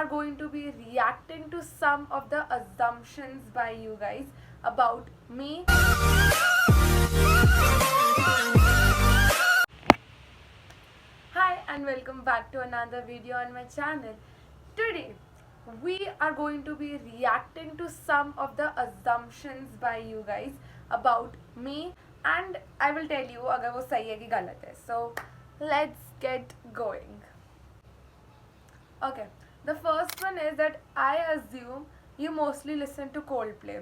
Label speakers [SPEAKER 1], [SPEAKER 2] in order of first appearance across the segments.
[SPEAKER 1] are going to be reacting to some of the assumptions by you guys about me. Hi and welcome back to another video on my channel. Today we are going to be reacting to some of the assumptions by you guys about me, and I will tell you अगर वो सही है कि गलत है. So let's get going. Okay, the first one is that I assume you mostly listen to Coldplay.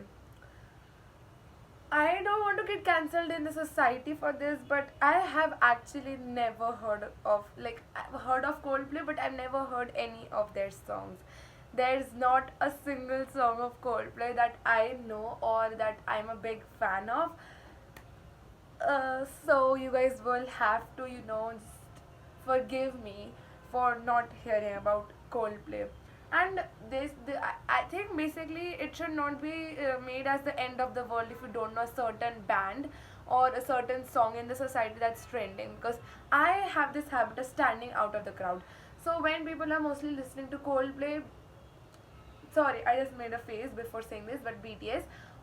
[SPEAKER 1] I don't want to get cancelled in the society for this, but I have actually never heard of, like, I've heard of Coldplay, but I've never heard any of their songs. There's not a single song of Coldplay that I know or that I'm a big fan of. So you guys will have to, just forgive me for not hearing about Coldplay. And I think basically it should not be made as the end of the world if you don't know a certain band or a certain song in the society that's trending, because I have this habit of standing out of the crowd. So when people are mostly listening to Coldplay, sorry, I just made a face before saying this, but BTS,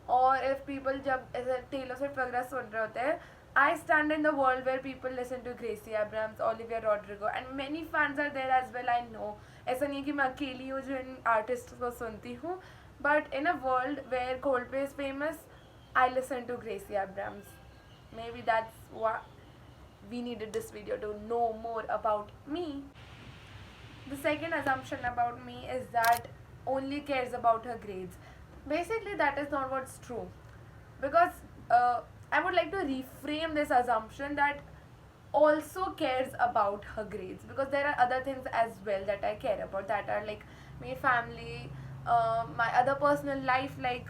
[SPEAKER 1] or if people जब ऐसे Taylor Swift वगैरह सुन रहे होते हैं, I stand in the world where people listen to Gracie Abrams, Olivia Rodrigo, and many fans are there as well. I know ऐसा नहीं है कि मैं अकेली हूँ जो इन आर्टिस्ट को सुनती हूँ, but in a world where Coldplay is famous, I listen to Gracie Abrams. Maybe that's what we needed this video, to know more about me. The second assumption about me is that only cares about her grades. Basically, that is not what's true, because I would like to reframe this assumption that also cares about her grades, because there are other things as well that I care about, that are like my family, my other personal life, like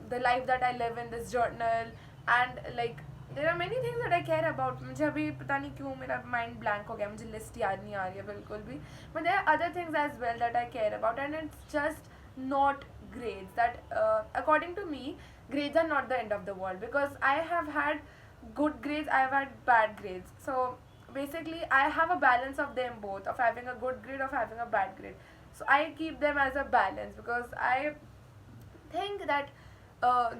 [SPEAKER 1] the life that I live in this journal, and like there are many things that I care about. मुझे अभी पता नहीं क्यों मेरा mind blank हो गया, मुझे list याद नहीं आ रही है बिल्कुल भी, but there are other things as well that I care about, and it's just not grades. That according to me, grades are not the end of the world, because I have had good grades, I have had bad grades. So basically I have a balance of them both, of having a good grade, of having a bad grade. So I keep them as a balance, because I think that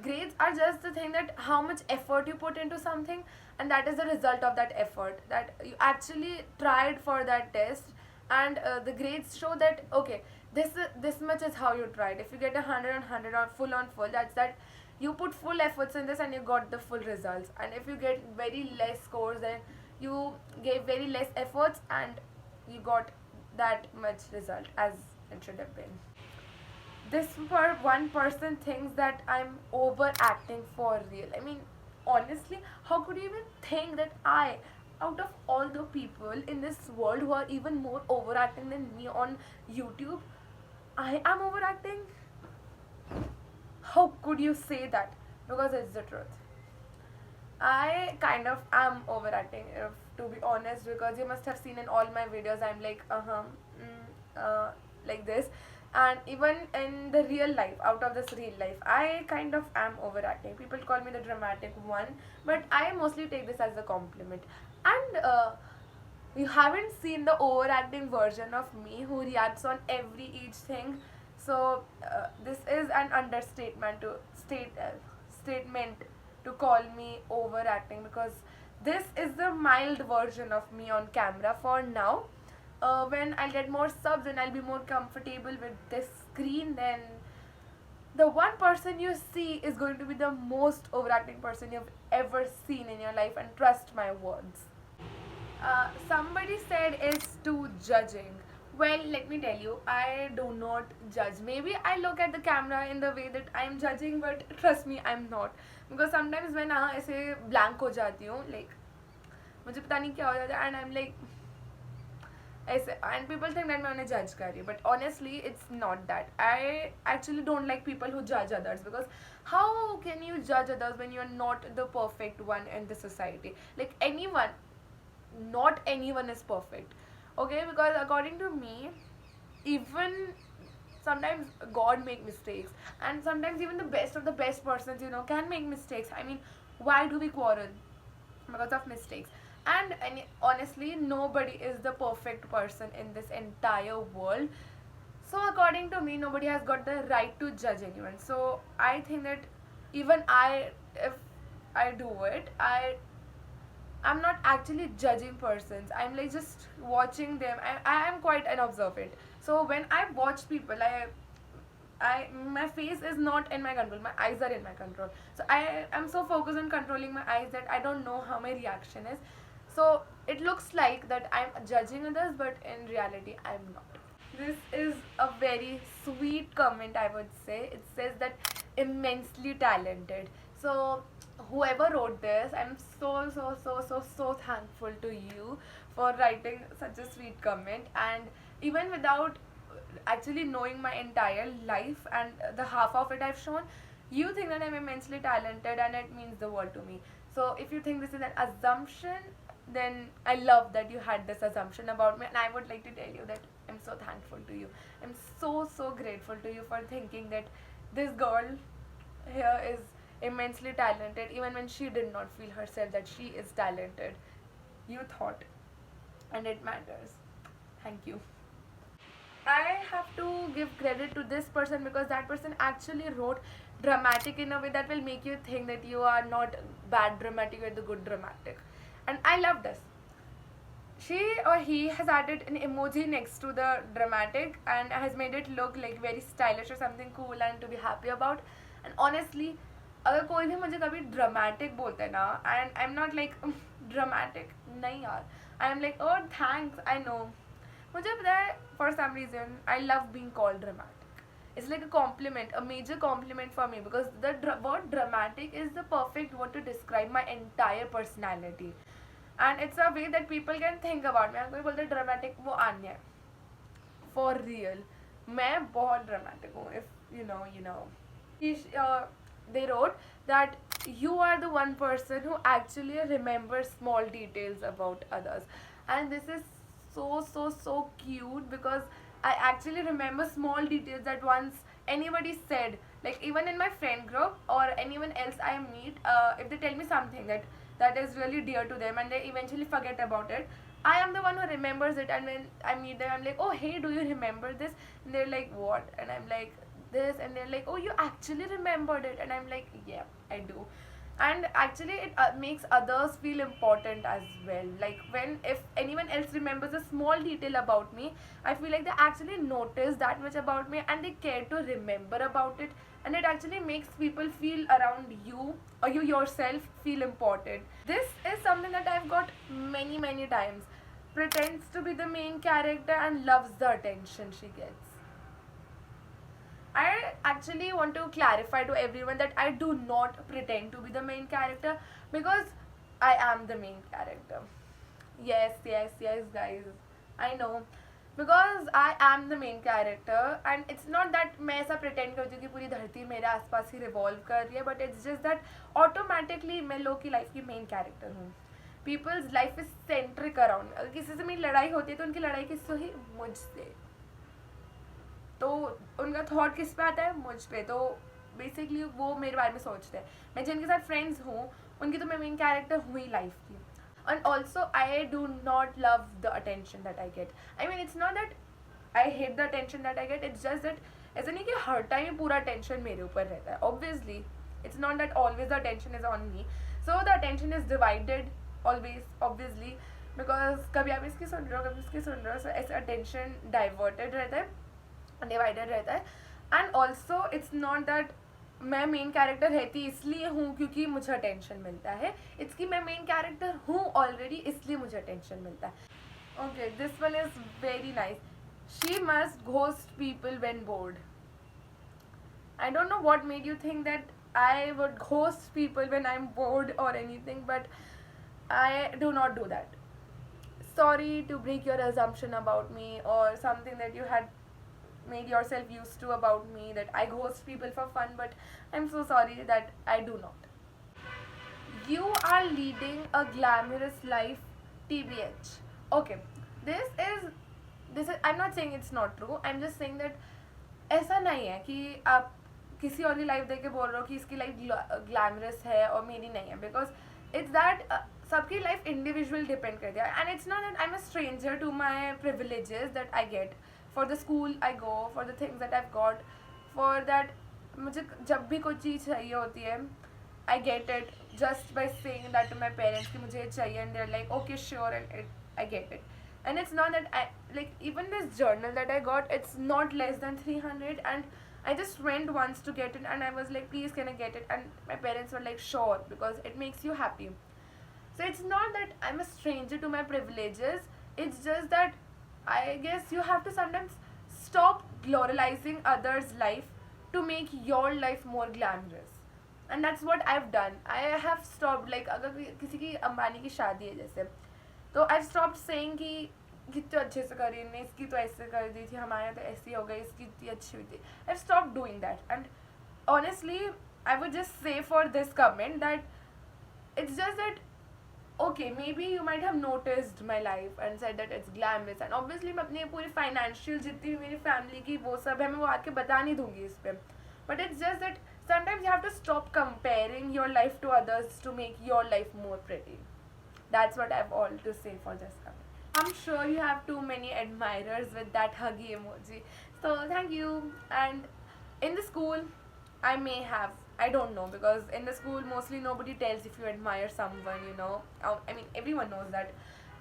[SPEAKER 1] grades are just the thing, that how much effort you put into something, and that is the result of that effort, that you actually tried for that test, and the grades show that okay, this much is how you tried. If you get 100 on 100 on full, that's that you put full efforts in this and you got the full results. And if you get very less scores, then you gave very less efforts and you got that much result as it should have been. This one person thinks that I'm overacting for real. I mean, honestly, how could you even think that out of all the people in this world who are even more overacting than me on YouTube, I am overacting? How could you say that? Because it's the truth. I kind of am overacting, if to be honest, because you must have seen in all my videos I'm like like this, and even in the real life, out of this real life, I kind of am overacting. People call me the dramatic one, but I mostly take this as a compliment. And you haven't seen the overacting version of me who reacts on every each thing. So this is an understatement to statement to call me overacting, because this is the mild version of me on camera for now. When I'll get more subs and I'll be more comfortable with this screen, then the one person you see is going to be the most overacting person you've ever seen in your life, and trust my words. Somebody said it's too judging. Well, let me tell you, I do not judge. Maybe I look at the camera in the way that I'm judging, but trust me, I'm not. Because sometimes when I ऐसे blank हो जाती हूँ, like मुझे पता नहीं क्या हो जाता है, and I'm like ऐसे, and people think that मैं उन्हें judge कर रही हूँ, but honestly it's not that. I actually don't like people who judge others, because how can you judge others when you're not the perfect one in the society? Like anyone, not anyone is perfect, okay? Because according to me, even sometimes God make mistakes, and sometimes even the best of the best persons, can make mistakes. I mean, why do we quarrel? Because of mistakes. And honestly, nobody is the perfect person in this entire world. So according according to me, nobody has got the right to judge anyone. So I think that even if I do it, I'm not actually judging persons. I'm like just watching them. I am quite an observant. So when I watch people, my face is not in my control. My eyes are in my control. So I am so focused on controlling my eyes that I don't know how my reaction is. So it looks like that I'm judging others, but in reality, I'm not. This is a very sweet comment, I would say. It says that immensely talented. So, whoever wrote this, I'm so thankful to you for writing such a sweet comment. And even without actually knowing my entire life and the half of it I've shown, you think that I'm immensely talented and it means the world to me. So, if you think this is an assumption, then I love that you had this assumption about me, and I would like to tell you that I'm so thankful to you. I'm so grateful to you for thinking that this girl here is immensely talented, even when she did not feel herself that she is talented. You thought, and it matters. Thank you. I have to give credit to this person because that person actually wrote dramatic in a way that will make you think that you are not bad dramatic, you're the good dramatic. And I love this. She or he has added an emoji next to the dramatic and has made it look like very stylish or something cool and to be happy about. And honestly, अगर कोई भी मुझे कभी dramatic बोलते हैं ना, and I'm not like dramatic, नहीं यार, I'm like oh thanks, I know. मुझे पता है for some reason I love being called dramatic. It's like a compliment, a major compliment for me because the word dramatic is the perfect word to describe my entire personality. And it's a way that people can think about me. कोई बोलते dramatic वो आन्या है for real मैं बहुत dramatic हूँ if you know they wrote that you are the one person who actually remembers small details about others, and this is so cute because I actually remember small details that once anybody said, like even in my friend group or anyone else I meet, if they tell me something that is really dear to them and they eventually forget about it, I am the one who remembers it. And when I meet them, I'm like, oh hey, do you remember this? And they're like, what? And I'm like, this. And they're like, oh, you actually remembered it? And I'm like, yeah, I do. And actually it makes others feel important as well. Like when if anyone else remembers a small detail about me, I feel like they actually notice that much about me and they care to remember about it, and it actually makes people feel around you or you yourself feel important. This is something that I've got many times. Pretends to be the main character and loves the attention she gets. I actually want to clarify to everyone that I do not pretend to be the main character because I am the main character. Yes, guys. I know. Because I am the main character and it's not that मैं ऐसा pretend करती हूँ कि पूरी धरती मेरे आसपास ही revolve कर रही है, but it's just that automatically मैं लोग की life की main character हूँ. People's life is centric around. अगर किसी से मेरी लड़ाई होती है तो उनकी लड़ाई किससे हुई? मुझसे. तो उनका थॉट किस पे आता है? मुझ पे. तो बेसिकली वो मेरे बारे में सोचते हैं. मैं जिनके साथ फ्रेंड्स हूँ उनकी तो मैं मेन कैरेक्टर हुई लाइफ की. And also I do not love the attention that I get. I mean it's not that I hate the attention that I get, it's just that ऐसा नहीं कि हर टाइम पूरा attention मेरे ऊपर रहता है. Obviously it's not that always the attention is on me, so the attention is divided always, obviously, because कभी आप इसकी सुन रहे हो कभी इसकी सुन रहे हो, so ऐसा attention diverted रहता है, divided रहता है. And also it's not that मैं मेन कैरेक्टर रहती इसलिए हूँ क्योंकि मुझे अटेंशन मिलता है. इट्स कि मैं मेन कैरेक्टर हूँ ऑलरेडी इसलिए मुझे अटेंशन मिलता है. Okay, this one is very nice. She must ghost people when bored. I don't know what made you think that I would ghost people when I am bored और anything, but I do not do that. Sorry to break your assumption about me or something that you had made yourself used to about me, that I ghost people for fun, but I'm so sorry that I do not. You are leading a glamorous life, TBH. Okay, this is I'm not saying it's not true, I'm just saying that ऐसा नहीं है कि आप किसी और की life देख के बोल रहे हो कि इसकी लाइफ ग्लैमरस है और मेरी नहीं है, बिकॉज इट्स दैट सबकी लाइफ इंडिविजुअल डिपेंड करती है. And it's not that I am a stranger to my privileges that I get for the school I go, for the things that I've got, for that मुझे जब भी कोई चीज़ चाहिए होती है I get it just by saying that to my parents कि मुझे ये चाहिए, and they're like okay sure, and I get it. And it's not that I like, even this journal that I got, it's not less than 300, and I just went once to get it, and I was like please can I get it, and my parents were like sure because it makes you happy. So it's not that I'm a stranger to my privileges, it's just that I guess you have to sometimes stop gloralizing others' life to make your life more glamorous. And that's what I've done. I have stopped, like अगर किसी की अंबानी की शादी है जैसे, तो I've stopped saying कि कितने अच्छे से करी ने, इसकी तो ऐसे कर दी थी, हमारे तो ऐसी हो गई, इसकी इतनी अच्छी हुई थी. I've stopped doing that. And honestly, I would just say for this comment that it's just that okay, maybe you might have noticed my life and said that it's glamorous, and obviously मैं अपनी पूरी financial जितनी भी मेरी family की वो सब है मैं वो आके बता नहीं दूंगी इस पे. But it's just that sometimes you have to stop comparing your life to others to make your life more pretty. That's what I've all to say for this comment. I'm sure you have too many admirers with that huggy emoji. So thank you. And in the school, I may have, I don't know, because in the school mostly nobody tells if you admire someone, you know. I mean everyone knows that.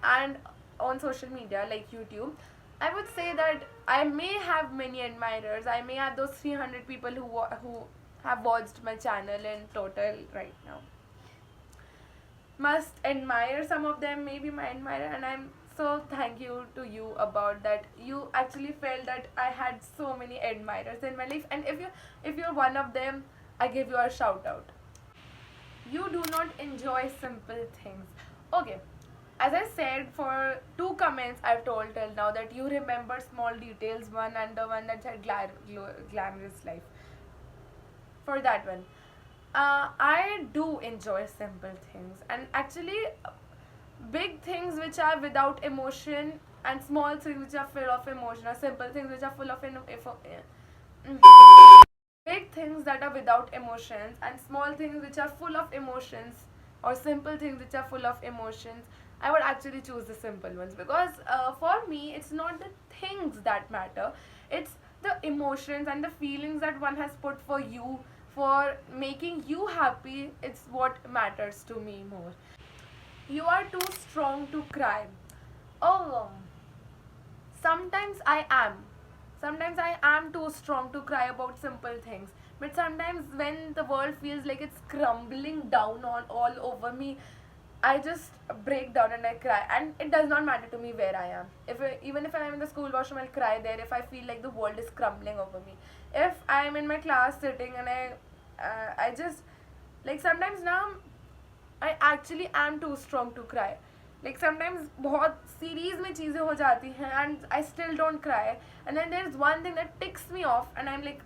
[SPEAKER 1] And on social media like YouTube, I would say that I may have many admirers. I may have those 300 people who have watched my channel in total right now. Must admire some of them, maybe my admirer, and I'm so thank you to you about that. You actually felt that I had so many admirers in my life, and if you're one of them, I give you a shout out. You do not enjoy simple things. Okay, as I said, for two comments I've told till now that you remember small details, one and the one that said glamorous life. For that one, I do enjoy simple things, and actually, big things which are without emotion, and small things which are full of emotion, or simple things which are full of big things that are without emotions, and small things which are full of emotions, or simple things which are full of emotions, I would actually choose the simple ones, because for me it's not the things that matter, it's the emotions and the feelings that one has put for you, for making you happy. It's what matters to me more. You are too strong to cry. Oh, sometimes I am. Sometimes I am too strong to cry about simple things. But sometimes when the world feels like it's crumbling down all over me, I just break down and I cry. And it does not matter to me where I am. Even if I'm in the school washroom, I'll cry there if I feel like the world is crumbling over me. If I'm in my class sitting and I just, like sometimes now, I actually am too strong to cry. Like sometimes बहुत series में चीज़ें हो जाती हैं and I still don't cry, and then there's one thing that ticks me off and I'm like,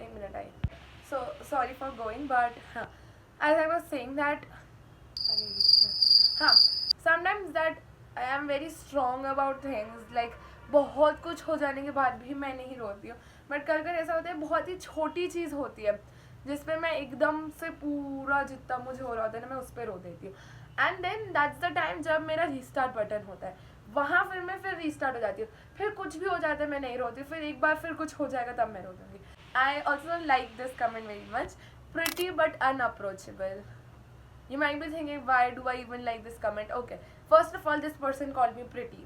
[SPEAKER 1] एक minute I, so sorry for going, but as I was saying that sometimes that I am very strong about things, like बहुत कुछ हो जाने के बाद भी मैं नहीं रोती हूँ, बट कल कर ऐसा होता है बहुत ही छोटी चीज़ होती है जिसपे मैं एकदम से पूरा जितना मुझे हो रहा होता है ना मैं उस पर रो देती हूँ, and then that's the time जब मेरा रीस्टार्ट बटन होता है, वहाँ फिर मैं रीस्टार्ट हो जाती हूँ, फिर कुछ भी हो जाता है मैं नहीं रोती, फिर एक बार फिर कुछ हो जाएगा तब मैं रो दूँगी. I also like this comment very much, pretty but unapproachable. You might be thinking, why do I even like this comment? Okay, first of all, this person called me pretty,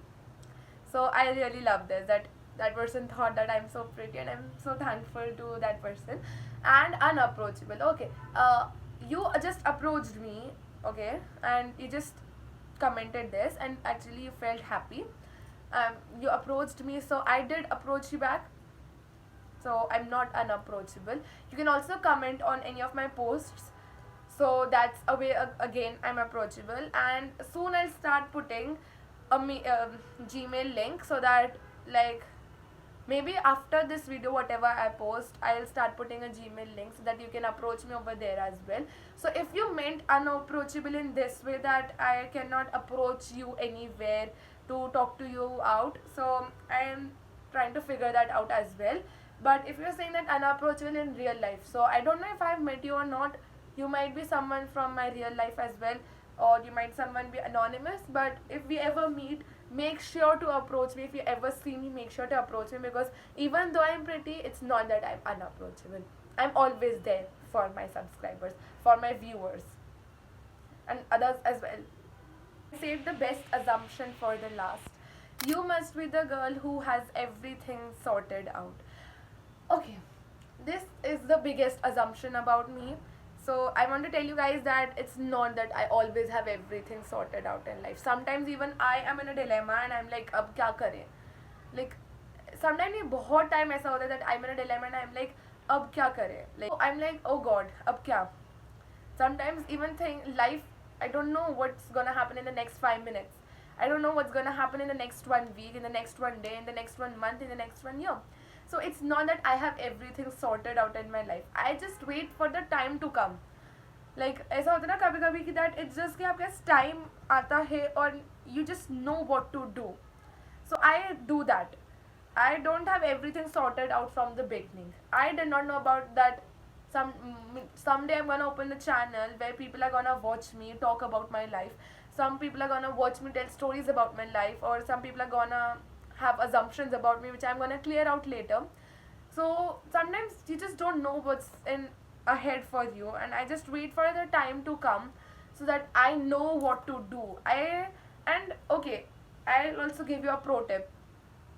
[SPEAKER 1] so I really love this, that person thought that I'm so pretty, and I'm so thankful to that person. And unapproachable, okay, you just approached me, okay, and you just commented this and actually you felt happy, you approached me, so I did approach you back, so I'm not unapproachable. You can also comment on any of my posts, so that's a way, again I'm approachable. And soon I'll start putting a Gmail link, so that like maybe after this video whatever I post, I'll start putting a Gmail link so that you can approach me over there as well. So if you meant unapproachable in this way, that I cannot approach you anywhere to talk to you out, so I am trying to figure that out as well. But if you're saying that unapproachable in real life, so I don't know if I've met you or not. You might be someone from my real life as well, or you might someone be anonymous, but if we ever meet, make sure to approach me. If you ever see me, make sure to approach me, because even though I'm pretty, it's not that I'm unapproachable. I'm always there for my subscribers, for my viewers, and others as well. Save the best assumption for the last. You must be the girl who has everything sorted out. Okay, this is the biggest assumption about me. So I want to tell you guys that it's not that I always have everything sorted out in life. Sometimes even I am in a dilemma and I'm like, अब क्या करें? Like sometimes ये बहुत time ऐसा होता है that I'm in a dilemma and I'm like, अब क्या करें? Like I'm like, oh God, अब क्या? Sometimes even think life, I don't know what's gonna happen in the next 5 minutes. I don't know what's gonna happen in the next 1 week, in the next 1 day, in the next 1 month, in the next 1 year. So it's not that I have everything sorted out in my life. I just wait for the time to come. Like ऐसा होता है ना कभी कभी कि that it's just कि आपके पास time आता है और you just know what to do. So I do that. I don't have everything sorted out from the beginning. I did not know about that. Someday I'm gonna open the channel where people are gonna watch me talk about my life. Some people are gonna watch me tell stories about my life, or some people are gonna have assumptions about me which I'm gonna clear out later. So sometimes you just don't know what's in ahead for you, and I just wait for the time to come so that I know what to do. I'll also give you a pro tip.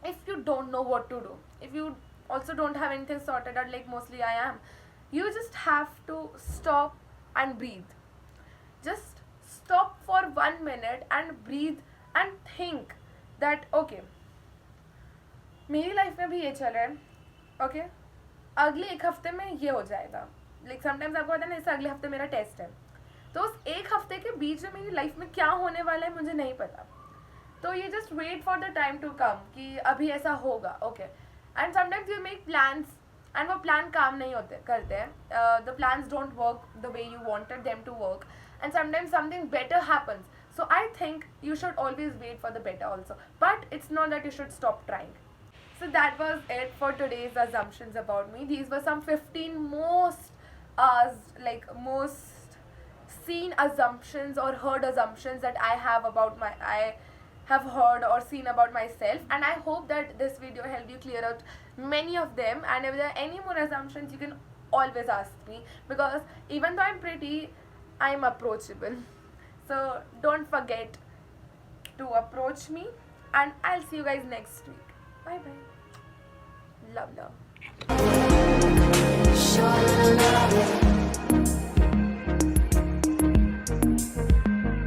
[SPEAKER 1] If you don't know what to do, if you also don't have anything sorted out, like mostly I am, you just have to stop and breathe. Just stop for 1 minute and breathe and think that okay, मेरी life में भी ये चल रहा है, okay अगले एक हफ्ते में ये हो जाएगा. लाइक समटाइम्स आपको पता है ना, जैसे अगले हफ्ते मेरा टेस्ट है, तो उस एक हफ्ते के बीच में मेरी लाइफ में क्या होने वाला है मुझे नहीं पता. तो ये just wait for the time to come कि अभी ऐसा होगा, okay. And sometimes you make plans and वो प्लान काम नहीं होते करते हैं. The plans don't work the way you wanted them to work, and sometimes something better happens. So I think you should always wait for the better also. But it's not that you should stop trying. So that was it for today's assumptions about me. These were some 15 most seen assumptions or heard assumptions that I have heard or seen about myself. And I hope that this video helped you clear out many of them. And if there are any more assumptions, you can always ask me. Because even though I'm pretty, I'm approachable. So don't forget to approach me, and I'll see you guys next week. Bye bye. Love.